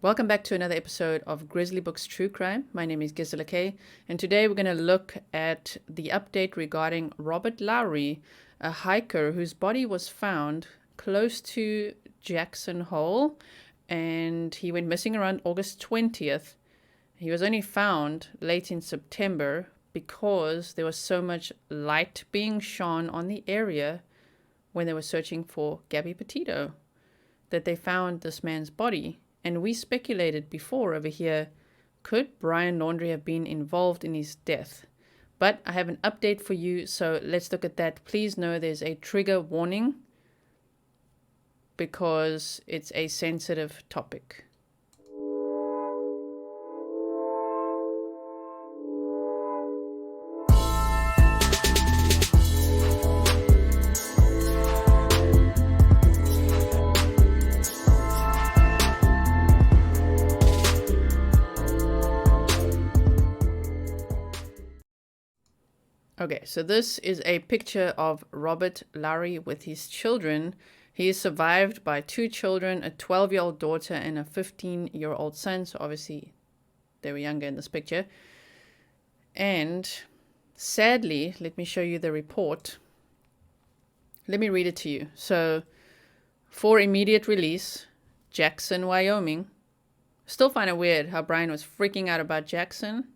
Welcome back to another episode of Grizzly Books True Crime. My name is Gisela K, and today we're going to look at the update regarding Robert Lowery, a hiker whose body was found close to Jackson Hole, and he went missing around August 20th. He was only found late in September because there was so much light being shone on the area when they were searching for Gabby Petito that they found this man's body. And we speculated before over here, could Brian Laundrie have been involved in his death? But I have an update for you, so let's look at that. Please know there's a trigger warning because it's a sensitive topic. Okay, so this is a picture of Robert Lowery with his children. He is survived by two children, a 12-year-old daughter and a 15-year-old son. So obviously they were younger in this picture. And sadly, let me show you the report. Let me read it to you. So, for immediate release, Jackson, Wyoming. Still find it weird how Brian was freaking out about Jackson.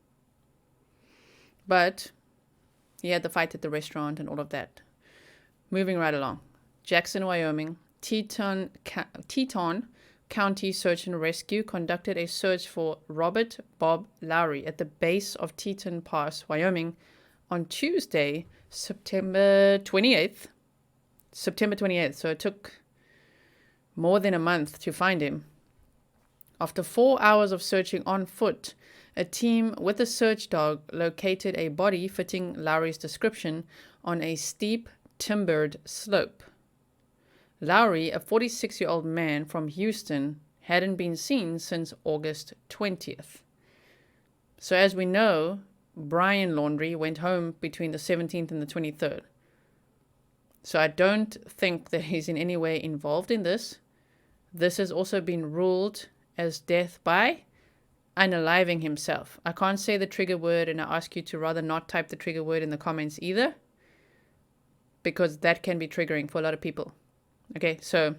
But he had the fight at the restaurant and all of that. Moving right along. Jackson, Wyoming. Teton County Search and Rescue conducted a search for Robert Bob Lowery at the base of Teton Pass, Wyoming, on Tuesday, September 28th. So it took more than a month to find him. After 4 hours of searching on foot, a team with a search dog located a body fitting Lowery's description on a steep, timbered slope. Lowery, a 46-year-old man from Houston, hadn't been seen since August 20th. So as we know, Brian Laundrie went home between the 17th and the 23rd. So I don't think that he's in any way involved in this. This has also been ruled as death by unaliving himself. I can't say the trigger word, and I ask you to rather not type the trigger word in the comments either, because that can be triggering for a lot of people. Okay, so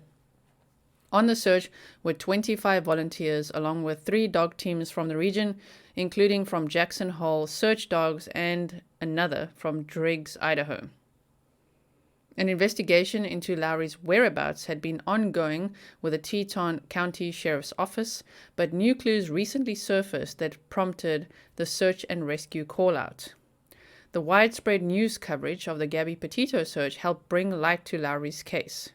on the search were 25 volunteers along with 3 dog teams from the region, including from Jackson Hole Search Dogs and another from Driggs, Idaho. An investigation into Lowery's whereabouts had been ongoing with the Teton County Sheriff's Office, but new clues recently surfaced that prompted the search and rescue call-out. The widespread news coverage of the Gabby Petito search helped bring light to Lowery's case,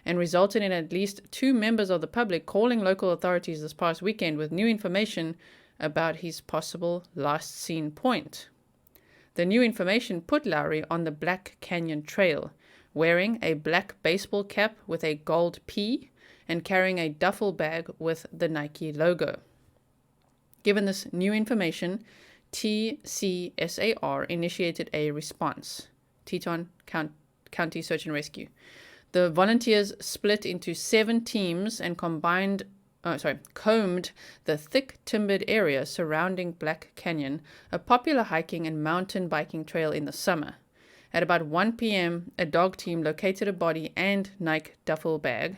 and resulted in at least 2 members of the public calling local authorities this past weekend with new information about his possible last seen point. The new information put Lowery on the Black Canyon Trail, wearing a black baseball cap with a gold P and carrying a duffel bag with the Nike logo. Given this new information, TCSAR initiated a response, Teton County Search and Rescue. The volunteers split into 7 teams and combed the thick timbered area surrounding Black Canyon, a popular hiking and mountain biking trail in the summer. At about 1 p.m., a dog team located a body and Nike duffel bag.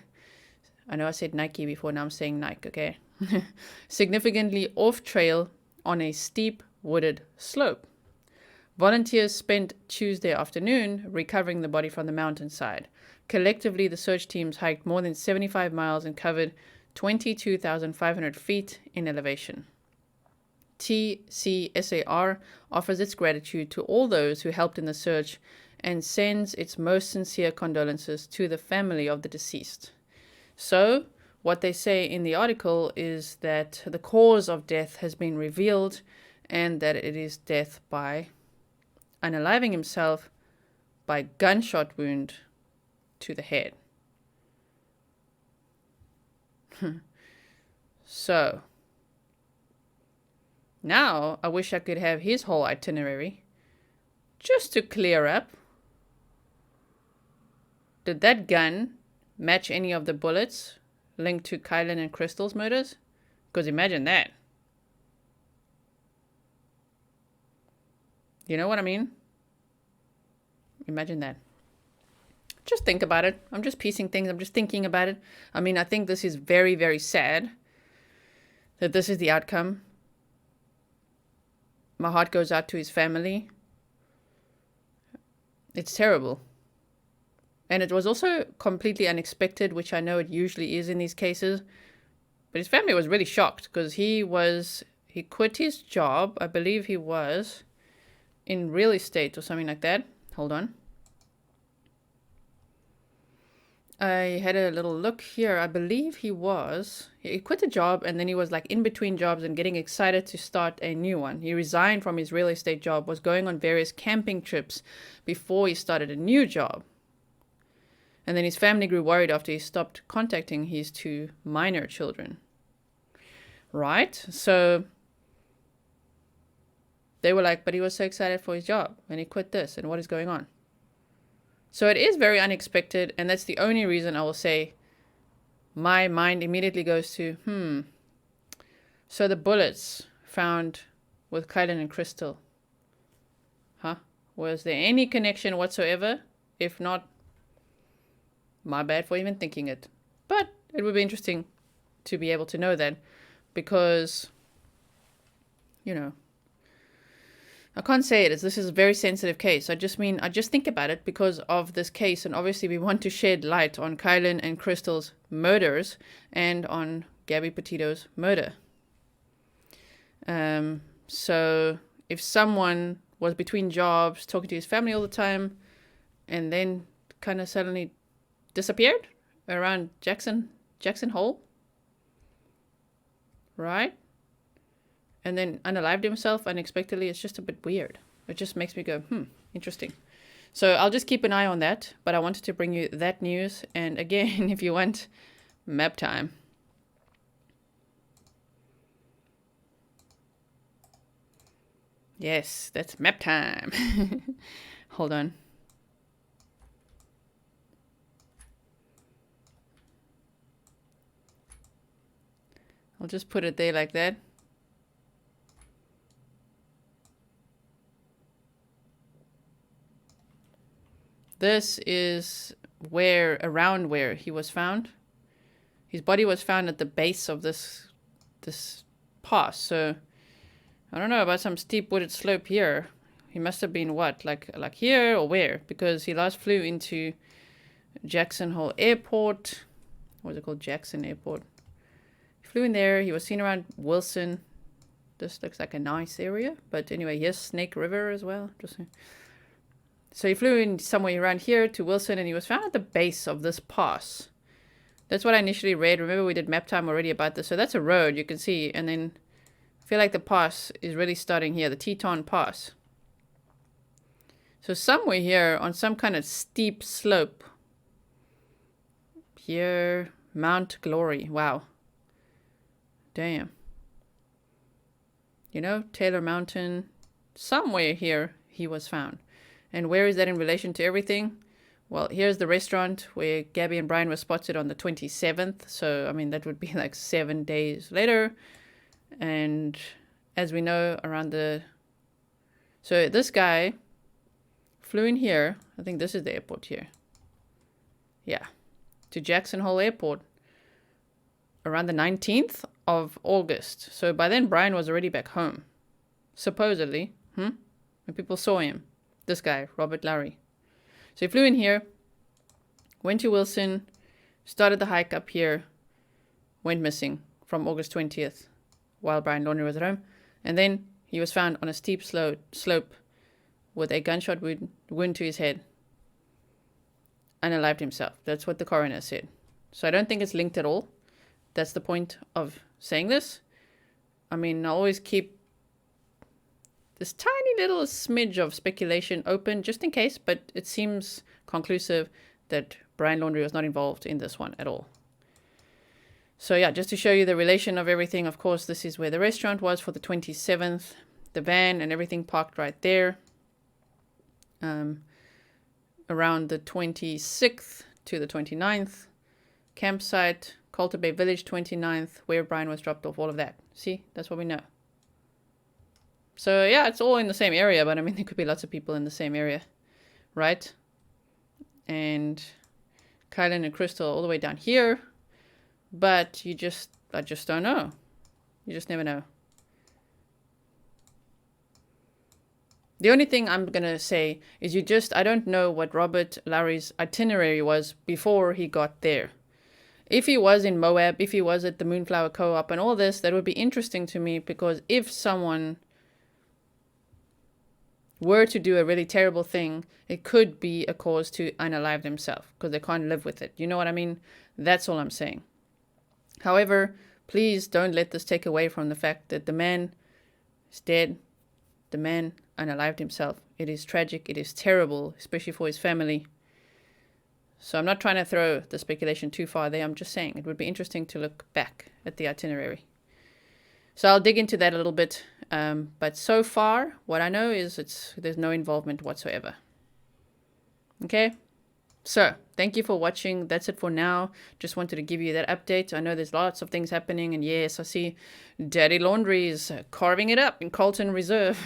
I know I said Nike before, now I'm saying Nike, okay? Significantly off trail on a steep wooded slope. Volunteers spent Tuesday afternoon recovering the body from the mountainside. Collectively, the search teams hiked more than 75 miles and covered 22,500 feet in elevation. TCSAR offers its gratitude to all those who helped in the search and sends its most sincere condolences to the family of the deceased. So, what they say in the article is that the cause of death has been revealed and that it is death by unaliving himself by gunshot wound to the head. So, now I wish I could have his whole itinerary just to clear up. Did that gun match any of the bullets linked to Kylan and Crystal's murders? Because imagine that. You know what I mean? Imagine that. Just think about it. I'm just piecing things. I'm just thinking about it. I mean, I think this is very, very sad that this is the outcome. My heart goes out to his family. It's terrible. And it was also completely unexpected, which I know it usually is in these cases. But his family was really shocked because he quit his job. I believe he was in real estate or something like that. Hold on. I had a little look here. I believe he quit a job and then he was like in between jobs and getting excited to start a new one. He resigned from his real estate job, was going on various camping trips before he started a new job. And then his family grew worried after he stopped contacting his 2 minor children. Right? So they were like, but he was so excited for his job and he quit this, and what is going on? So it is very unexpected, and that's the only reason I will say my mind immediately goes to, so the bullets found with Kylan and Crystal. Was there any connection whatsoever? If not, my bad for even thinking it. But it would be interesting to be able to know that, because, I can't say it. This is a very sensitive case. I just think about it because of this case. And obviously we want to shed light on Kylan and Crystal's murders and on Gabby Petito's murder. So if someone was between jobs, talking to his family all the time, and then kind of suddenly disappeared around Jackson Hole, right? And then unalived himself unexpectedly, it's just a bit weird. It just makes me go, interesting. So I'll just keep an eye on that. But I wanted to bring you that news. And again, if you want map time. Yes, that's map time. Hold on. I'll just put it there like that. This is around where he was found. His body was found at the base of this pass. So I don't know about some steep wooded slope here. He must have been what, like here or where? Because he last flew into Jackson Hole Airport. What is it called? Jackson Airport. He flew in there. He was seen around Wilson. This looks like a nice area. But anyway, here's Snake River as well. So he flew in somewhere around here to Wilson, and he was found at the base of this pass. That's what I initially read. Remember, we did map time already about this. So that's a road, you can see. And then I feel like the pass is really starting here, the Teton Pass. So somewhere here on some kind of steep slope. Here, Mount Glory. Wow. Damn. Taylor Mountain. Somewhere here he was found. And where is that in relation to everything? Well, here's the restaurant where Gabby and Brian were spotted on the 27th. So, I mean, that would be like 7 days later. And as we know, so this guy flew in here. I think this is the airport here. Yeah. To Jackson Hole Airport around the 19th of August. So by then, Brian was already back home. Supposedly. And people saw him. This guy, Robert Lowery. So he flew in here, went to Wilson, started the hike up here, went missing from August 20th while Brian Laundrie was at home. And then he was found on a steep slope with a gunshot wound to his head. Unalived himself. That's what the coroner said. So I don't think it's linked at all. That's the point of saying this. I mean, I always keep this tiny little smidge of speculation open just in case, but it seems conclusive that Brian Laundrie was not involved in this one at all. So yeah, just to show you the relation of everything, of course, this is where the restaurant was for the 27th, the van and everything parked right there. Around the 26th to the 29th, campsite, Coulter Bay Village, 29th, where Brian was dropped off, all of that. See, that's what we know. So yeah, it's all in the same area, but I mean, there could be lots of people in the same area, right? And Kylan and Crystal all the way down here, but I just don't know. You just never know. The only thing I'm going to say is I don't know what Robert Lowery's itinerary was before he got there. If he was in Moab, if he was at the Moonflower Co-op and all this, that would be interesting to me, because if someone were to do a really terrible thing, it could be a cause to unalive themselves because they can't live with it. You know what I mean? That's all I'm saying. However, please don't let this take away from the fact that the man is dead. The man unalived himself. It is tragic. It is terrible, especially for his family. So I'm not trying to throw the speculation too far there. I'm just saying it would be interesting to look back at the itinerary. So I'll dig into that a little bit. But so far, what I know is there's no involvement whatsoever. Okay? So, thank you for watching. That's it for now. Just wanted to give you that update. I know there's lots of things happening. And yes, I see Daddy Laundrie is carving it up in Colton Reserve.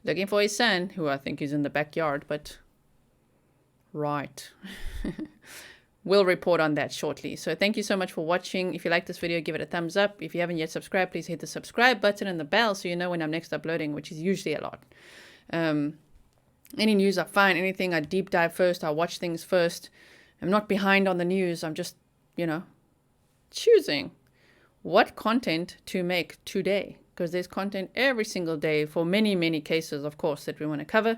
Looking for his son, who I think is in the backyard. But, right. We'll report on that shortly. So thank you so much for watching. If you like this video, give it a thumbs up. If you haven't yet subscribed, please hit the subscribe button and the bell so you know when I'm next uploading, which is usually a lot. Any news I find, anything I deep dive first, I watch things first. I'm not behind on the news. I'm just, choosing what content to make today. Because there's content every single day for many, many cases, of course, that we want to cover.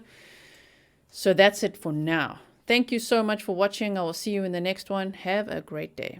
So that's it for now. Thank you so much for watching. I will see you in the next one. Have a great day.